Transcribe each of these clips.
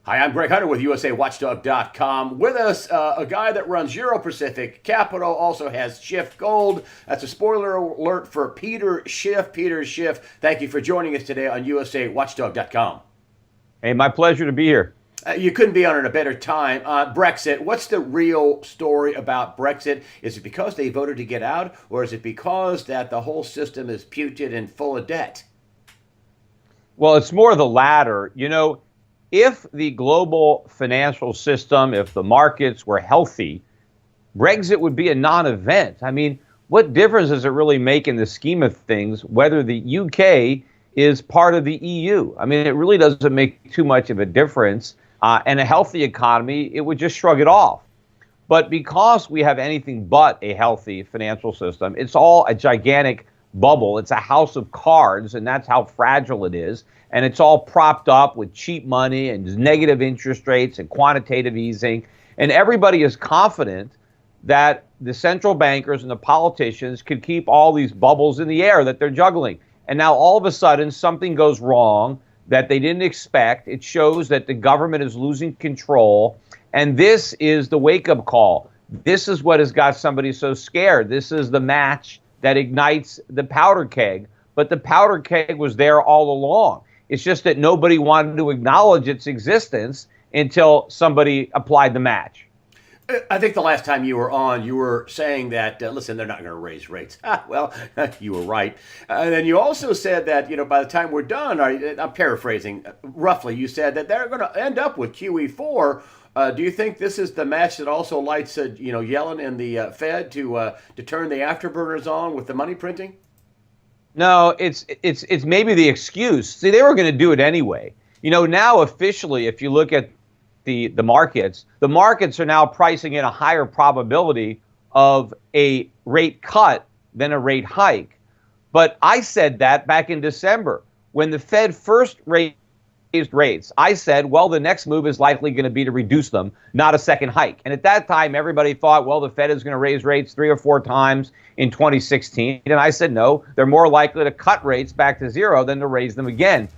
Hi, I'm Greg Hunter with USAWatchdog.com. With us, a guy that runs Euro Pacific Capital, also has Schiff Gold. That's a spoiler alert for Peter Schiff. Peter Schiff, thank you for joining us today on USAWatchdog.com. Hey, my pleasure to be here. You couldn't be on at a better time. Brexit, what's the real story about Brexit? Is it because they voted to get out, or is it because that the whole system is putrid and full of debt? Well, it's more the latter. You know, if the global financial system, if the markets were healthy, Brexit would be a non-event. I mean, what difference does it really make in the scheme of things whether the UK is part of the EU? I mean, it really doesn't make too much of a difference. And a healthy economy, it would just shrug it off. But because we have anything but a healthy financial system, it's all a gigantic bubble. It's a house of cards, and that's how fragile it is. And it's all propped up with cheap money and negative interest rates and quantitative easing. And everybody is confident that the central bankers and the politicians could keep all these bubbles in the air that they're juggling. And now all of a sudden something goes wrong that they didn't expect. It shows that the government is losing control. And this is the wake-up call. This is what has got somebody so scared. This is the match that ignites the powder keg. But the powder keg was there all along. It's just that nobody wanted to acknowledge its existence until somebody applied the match. I think the last time you were on, you were saying that, listen, they're not going to raise rates. Well, you were right. And then you also said that, by the time we're done, I'm paraphrasing roughly, you said that they're going to end up with QE4. Do you think this is the match that also lights, Yellen and the Fed to turn the afterburners on with the money printing? No, it's maybe the excuse. See, they were going to do it anyway. Now officially, if you look at the markets are now pricing in a higher probability of a rate cut than a rate hike. But I said that back in December when the Fed first raised rates. I said, well, the next move is likely going to be to reduce them, not a second hike. And at that time, everybody thought, well, the Fed is going to raise rates 3 or 4 times in 2016. And I said, no, they're more likely to cut rates back to zero than to raise them again.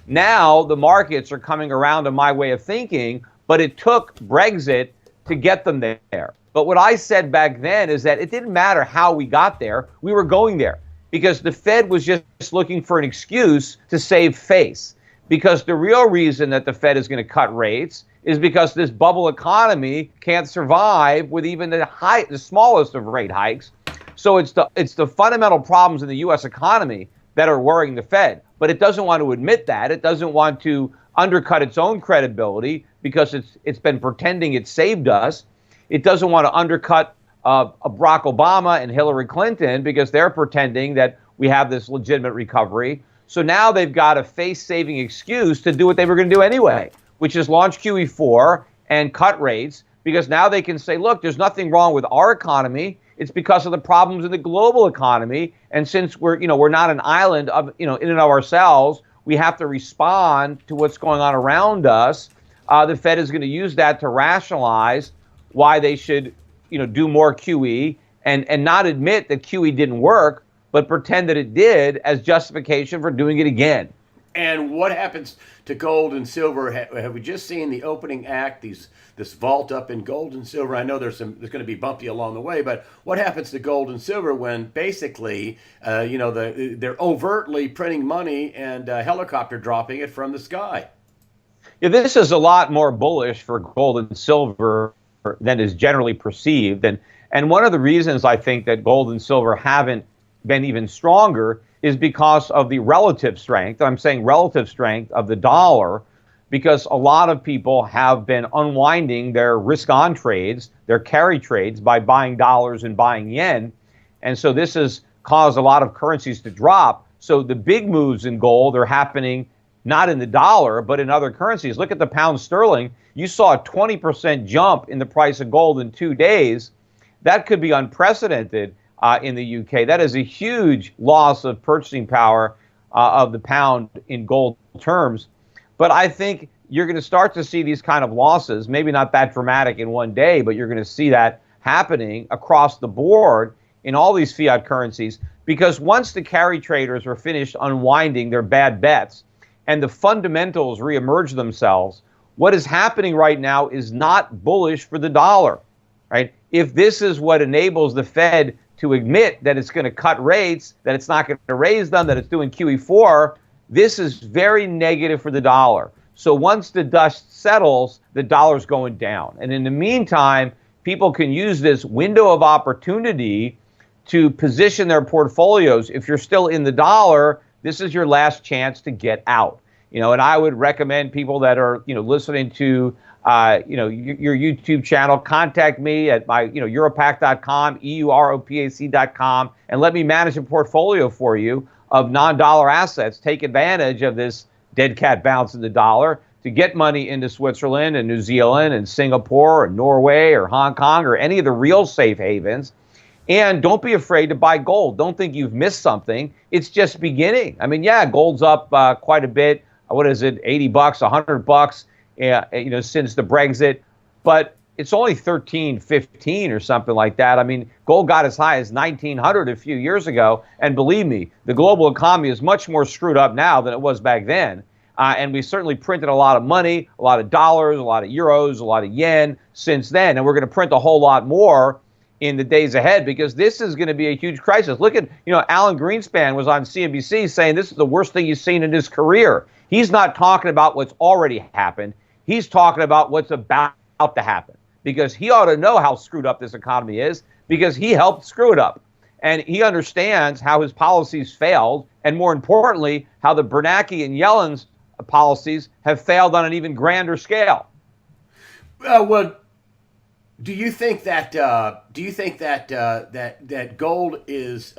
Now the markets are coming around to my way of thinking, but it took Brexit to get them there. But what I said back then is that it didn't matter how we got there, we were going there because the Fed was just looking for an excuse to save face. Because the real reason that the Fed is going to cut rates is because this bubble economy can't survive with even the smallest of rate hikes. So it's the fundamental problems in the U.S. economy that are worrying the Fed. But it doesn't want to admit that. It doesn't want to undercut its own credibility because it's been pretending it saved us. It doesn't want to undercut Barack Obama and Hillary Clinton because they're pretending that we have this legitimate recovery. So now they've got a face-saving excuse to do what they were going to do anyway, which is launch QE4 and cut rates, because now they can say, look, there's nothing wrong with our economy. It's because of the problems in the global economy. And since we're not an island of, in and of ourselves, we have to respond to what's going on around us. The Fed is going to use that to rationalize why they should, do more QE and not admit that QE didn't work, but pretend that it did as justification for doing it again. And what happens to gold and silver? Have we just seen the opening act, this vault up in gold and silver? I know there's going to be bumpy along the way, but what happens to gold and silver when basically, they're overtly printing money and helicopter dropping it from the sky? Yeah, this is a lot more bullish for gold and silver than is generally perceived. And one of the reasons I think that gold and silver haven't been even stronger is because of the relative strength. I'm saying relative strength of the dollar, because a lot of people have been unwinding their risk-on trades, their carry trades, by buying dollars and buying yen. And so this has caused a lot of currencies to drop. So the big moves in gold are happening not in the dollar, but in other currencies. Look at the pound sterling. You saw a 20% jump in the price of gold in 2 days. That could be unprecedented in the UK. That is a huge loss of purchasing power of the pound in gold terms. But I think you're going to start to see these kind of losses, maybe not that dramatic in one day, but you're going to see that happening across the board in all these fiat currencies, because once the carry traders are finished unwinding their bad bets and the fundamentals reemerge themselves, what is happening right now is not bullish for the dollar, right? If this is what enables the Fed to admit that it's going to cut rates, that it's not going to raise them, that it's doing QE4, this is very negative for the dollar. So once the dust settles, the dollar's going down. And in the meantime, people can use this window of opportunity to position their portfolios. If you're still in the dollar, this is your last chance to get out. And I would recommend people that are, listening to, your YouTube channel, contact me at my, europac.com, EUROPAC.com, and let me manage a portfolio for you of non-dollar assets. Take advantage of this dead cat bounce in the dollar to get money into Switzerland and New Zealand and Singapore or Norway or Hong Kong or any of the real safe havens. And don't be afraid to buy gold. Don't think you've missed something. It's just beginning. I mean, yeah, gold's up quite a bit. What is it? $80, $100, since the Brexit. But it's only 13.15 or something like that. I mean, gold got as high as 1900 a few years ago. And believe me, the global economy is much more screwed up now than it was back then. And we certainly printed a lot of money, a lot of dollars, a lot of euros, a lot of yen since then. And we're going to print a whole lot more in the days ahead, because this is going to be a huge crisis. Look at, Alan Greenspan was on CNBC saying this is the worst thing he's seen in his career. He's not talking about what's already happened. He's talking about what's about to happen, because he ought to know how screwed up this economy is, because he helped screw it up. And he understands how his policies failed, and more importantly, how the Bernanke and Yellen's policies have failed on an even grander scale. Well, do you think that that gold is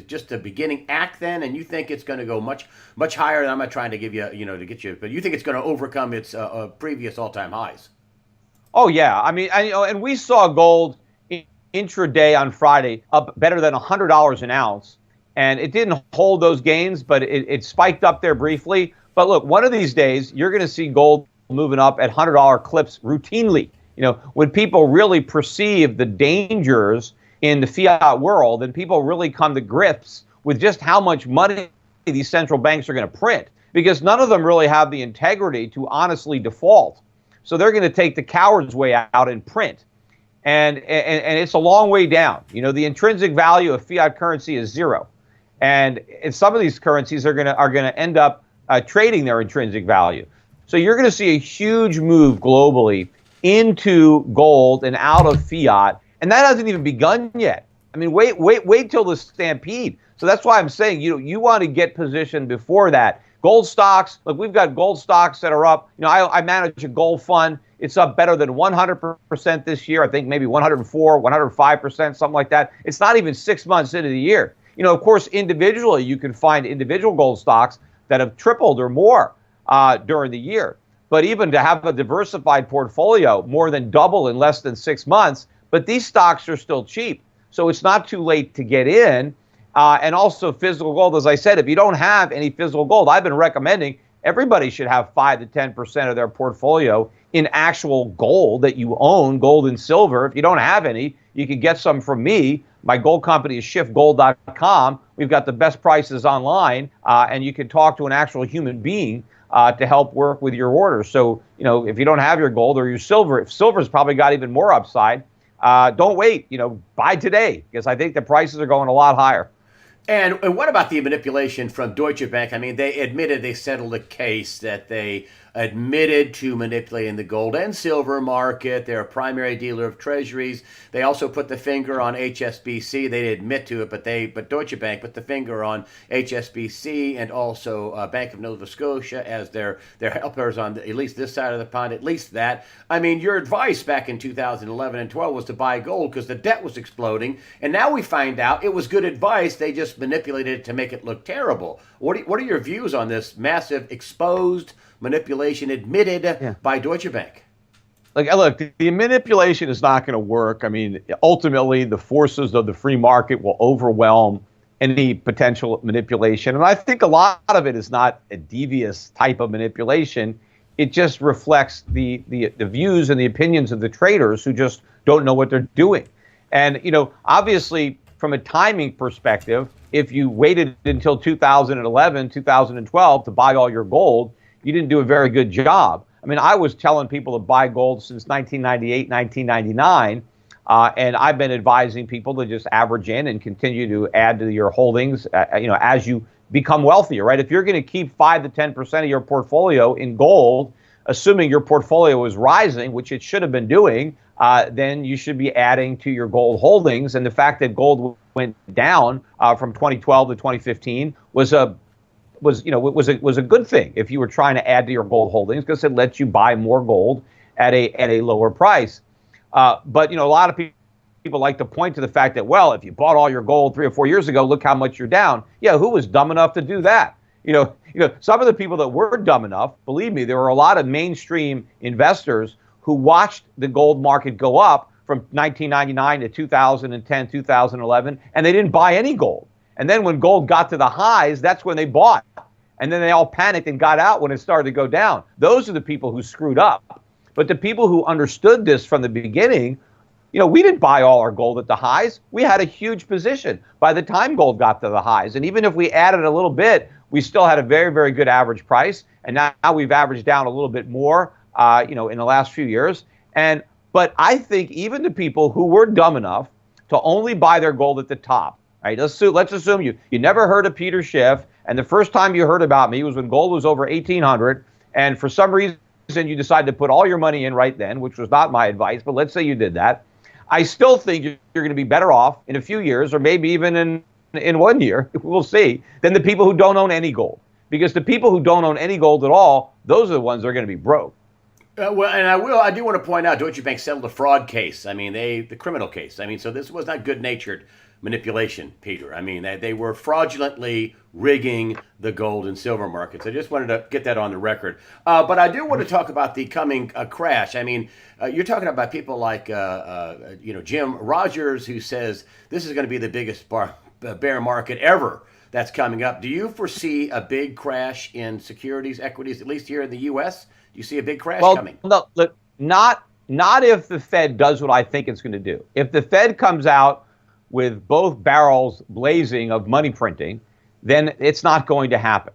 just a beginning act then, and you think it's going to go much higher? And I'm not trying to give you to get you, but you think it's going to overcome its previous all-time highs? Oh yeah, I mean, and we saw gold intraday on Friday up better than $100 an ounce, and it didn't hold those gains, but it spiked up there briefly. But look, one of these days you're going to see gold moving up at $100 clips routinely. When people really perceive the dangers in the fiat world, and people really come to grips with just how much money these central banks are going to print, because none of them really have the integrity to honestly default. So they're going to take the coward's way out and print. And it's a long way down. The intrinsic value of fiat currency is zero. And some of these currencies are going to end up trading their intrinsic value. So you're going to see a huge move globally into gold and out of fiat, and that hasn't even begun yet. I mean, wait till the stampede. So that's why I'm saying, you want to get positioned before that. Gold stocks, look, we've got gold stocks that are up. I manage a gold fund. It's up better than 100% this year. I think maybe 104, 105%, something like that. It's not even 6 months into the year. Of course, individually, you can find individual gold stocks that have tripled or more during the year. But even to have a diversified portfolio, more than double in less than 6 months, but these stocks are still cheap. So it's not too late to get in. And also physical gold, as I said, if you don't have any physical gold, I've been recommending everybody should have 5 to 10% of their portfolio in actual gold that you own, gold and silver. If you don't have any, you can get some from me. My gold company is schiffgold.com. We've got the best prices online, and you can talk to an actual human being to help work with your orders. So, if you don't have your gold or your silver, if silver's probably got even more upside, don't wait, buy today, because I think the prices are going a lot higher. And what about the manipulation from Deutsche Bank? I mean, they admitted they settled a case that they admitted to manipulating the gold and silver market. They're a primary dealer of treasuries. They also put the finger on HSBC. They didn't admit to it, but Deutsche Bank put the finger on HSBC and also Bank of Nova Scotia as their helpers on at least this side of the pond, at least that. I mean, your advice back in 2011 and 12 was to buy gold because the debt was exploding, and now we find out it was good advice. They just manipulated it to make it look terrible. What are your views on this massive exposed manipulation admitted by Deutsche Bank? Look, the manipulation is not going to work. I mean, ultimately, the forces of the free market will overwhelm any potential manipulation. And I think a lot of it is not a devious type of manipulation. It just reflects the views and the opinions of the traders who just don't know what they're doing. And, obviously, from a timing perspective, if you waited until 2011, 2012 to buy all your gold, you didn't do a very good job. I I mean, I was telling people to buy gold since 1998, 1999. And I've been advising people to just average in and continue to add to your holdings, as you become wealthier, right? If you're going to keep 5 to 10% of your portfolio in gold, assuming your portfolio is rising, which it should have been doing, then you should be adding to your gold holdings. And the fact that gold went down from 2012 to 2015 was a good thing if you were trying to add to your gold holdings, because it lets you buy more gold at a lower price. But a lot of people like to point to the fact that, well, if you bought all your gold 3 or 4 years ago, look how much you're down. Yeah, who was dumb enough to do that? Some of the people that were dumb enough, believe me, there were a lot of mainstream investors who watched the gold market go up from 1999 to 2010, 2011, and they didn't buy any gold. And then when gold got to the highs, that's when they bought. And then they all panicked and got out when it started to go down. Those are the people who screwed up. But the people who understood this from the beginning, we didn't buy all our gold at the highs. We had a huge position by the time gold got to the highs. And even if we added a little bit, we still had a very, very good average price. And now we've averaged down a little bit more, in the last few years. But I think even the people who were dumb enough to only buy their gold at the top, right? Let's assume you never heard of Peter Schiff, and the first time you heard about me was when gold was over 1,800, and for some reason you decided to put all your money in right then, which was not my advice, but let's say you did that. I still think you're going to be better off in a few years, or maybe even in 1 year, we'll see, than the people who don't own any gold. Because the people who don't own any gold at all, those are the ones that are going to be broke. I do want to point out, Deutsche Bank settled a fraud case. I mean, the criminal case. I mean, so this was not good-natured manipulation, Peter. I mean, they were fraudulently rigging the gold and silver markets. I just wanted to get that on the record. But I do want to talk about the coming crash. I mean, you're talking about people like, Jim Rogers, who says this is going to be the biggest bear market ever that's coming up. Do you foresee a big crash in securities, equities, at least here in the U.S.? Do you see a big crash coming? No, look, not if the Fed does what I think it's going to do. If the Fed comes out with both barrels blazing of money printing, then it's not going to happen.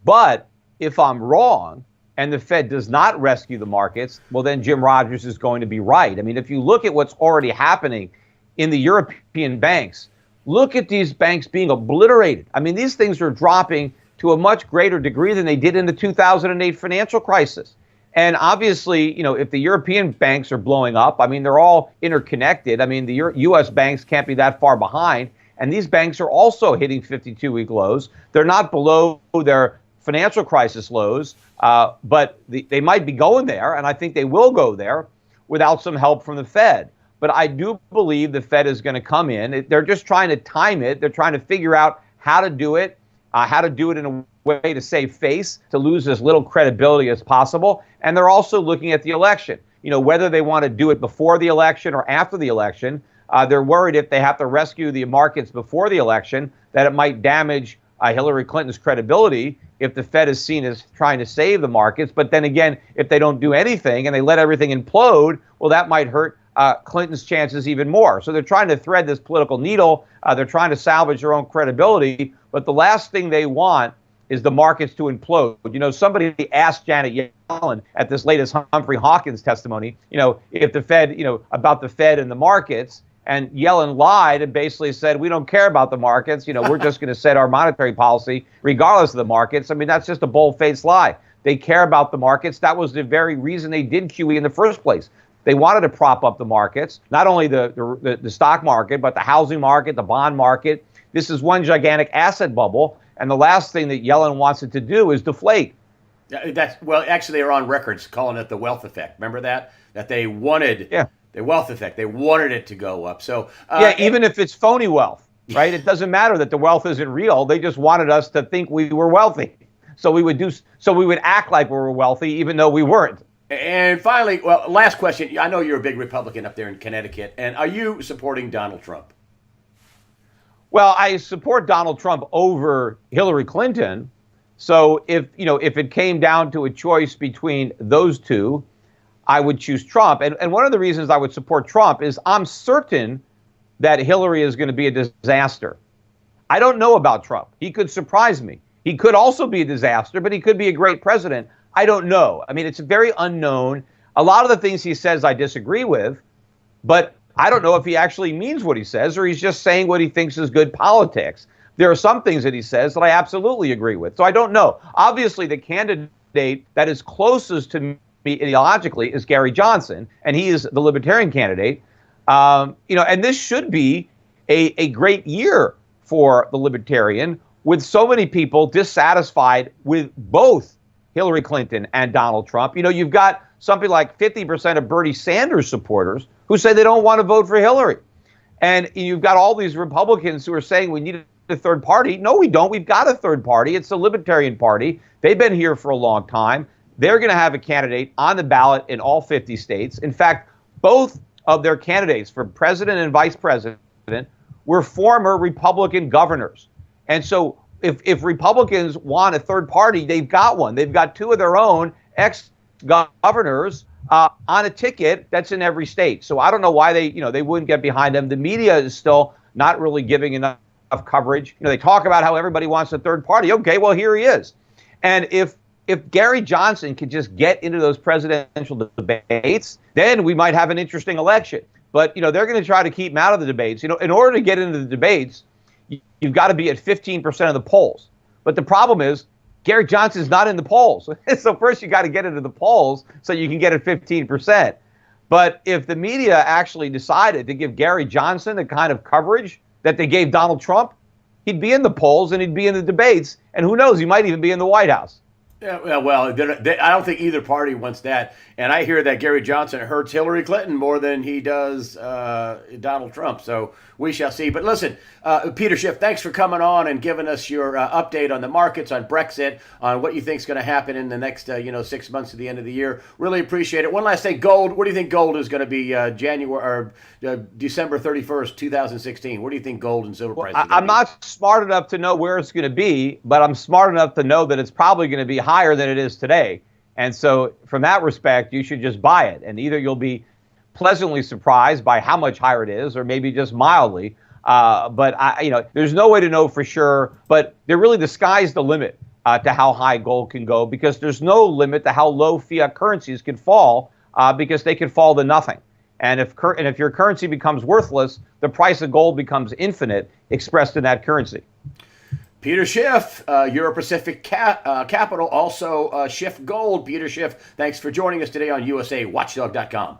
But if I'm wrong and the Fed does not rescue the markets, well, then Jim Rogers is going to be right. I mean, if you look at what's already happening in the European banks, look at these banks being obliterated. I mean, these things are dropping to a much greater degree than they did in the 2008 financial crisis. And obviously, if the European banks are blowing up, I mean, they're all interconnected. I mean, the U.S. banks can't be that far behind. And these banks are also hitting 52-week lows. They're not below their financial crisis lows, but they might be going there. And I think they will go there without some help from the Fed. But I do believe the Fed is going to come in. They're just trying to time it. They're trying to figure out how to do it in a way to save face, to lose as little credibility as possible. And they're also looking at the election, whether they want to do it before the election or after the election. They're worried if they have to rescue the markets before the election, that it might damage Hillary Clinton's credibility if the Fed is seen as trying to save the markets. But then again, if they don't do anything and they let everything implode, well, that might hurt Clinton's chances even more. So they're trying to thread this political needle. They're trying to salvage their own credibility. But the last thing they want is the markets to implode. Somebody asked Janet Yellen at this latest Humphrey Hawkins testimony, if the Fed, about the Fed and the markets. And Yellen lied and basically said, we don't care about the markets. We're just going to set our monetary policy regardless of the markets. I mean, that's just a bold-faced lie. They care about the markets. That was the very reason they did QE in the first place. They wanted to prop up the markets, not only the stock market, but the housing market, the bond market. This is one gigantic asset bubble. And the last thing that Yellen wants it to do is deflate. Actually, they're on records calling it the wealth effect. Remember that they wanted the wealth effect. They wanted it to go up. So even if it's phony wealth, right? It doesn't matter that the wealth isn't real. They just wanted us to think we were wealthy. So we would act like we were wealthy, even though we weren't. And finally, last question. I know you're a big Republican up there in Connecticut, and are you supporting Donald Trump? Well, I support Donald Trump over Hillary Clinton. So if it came down to a choice between those two, I would choose Trump. And one of the reasons I would support Trump is I'm certain that Hillary is going to be a disaster. I don't know about Trump. He could surprise me. He could also be a disaster, but he could be a great president. I don't know. I mean, it's very unknown. A lot of the things he says I disagree with, but I don't know if he actually means what he says or he's just saying what he thinks is good politics. There are some things that he says that I absolutely agree with. So I don't know. Obviously, the candidate that is closest to me ideologically is Gary Johnson, and he is the Libertarian candidate. And this should be a great year for the Libertarian, with so many people dissatisfied with both Hillary Clinton and Donald Trump. You've got something like 50% of Bernie Sanders supporters who say they don't want to vote for Hillary. And you've got all these Republicans who are saying we need a third party. No, we don't. We've got a third party. It's the Libertarian Party. They've been here for a long time. They're going to have a candidate on the ballot in all 50 states. In fact, both of their candidates for president and vice president were former Republican governors. And so if Republicans want a third party, they've got one. They've got two of their own ex-governors on a ticket that's in every state. So I don't know why they wouldn't get behind them. The media is still not really giving enough coverage. They talk about how everybody wants a third party. Okay, well, here he is. And if Gary Johnson could just get into those presidential debates, then we might have an interesting election. But, they're going to try to keep him out of the debates. In order to get into the debates, you've got to be at 15% of the polls. But the problem is Gary Johnson's not in the polls. So first you got to get into the polls so you can get at 15%. But if the media actually decided to give Gary Johnson the kind of coverage that they gave Donald Trump, he'd be in the polls and he'd be in the debates. And who knows, he might even be in the White House. Yeah, well, I don't think either party wants that. And I hear that Gary Johnson hurts Hillary Clinton more than he does Donald Trump. So we shall see. But listen, Peter Schiff, thanks for coming on and giving us your update on the markets, on Brexit, on what you think is going to happen in the next 6 months to the end of the year. Really appreciate it. One last thing, gold. What do you think gold is going to be December 31st, 2016? What do you think gold and silver prices are going to be? I'm not smart enough to know where it's going to be, but I'm smart enough to know that it's probably going to be higher than it is today. And so from that respect, you should just buy it. And either you'll be pleasantly surprised by how much higher it is, or maybe just mildly. But there's no way to know for sure. But the sky's the limit to how high gold can go, because there's no limit to how low fiat currencies can fall, because they can fall to nothing. And if your currency becomes worthless, the price of gold becomes infinite, expressed in that currency. Peter Schiff, Euro Pacific Capital, also Schiff Gold. Peter Schiff, thanks for joining us today on USAWatchdog.com.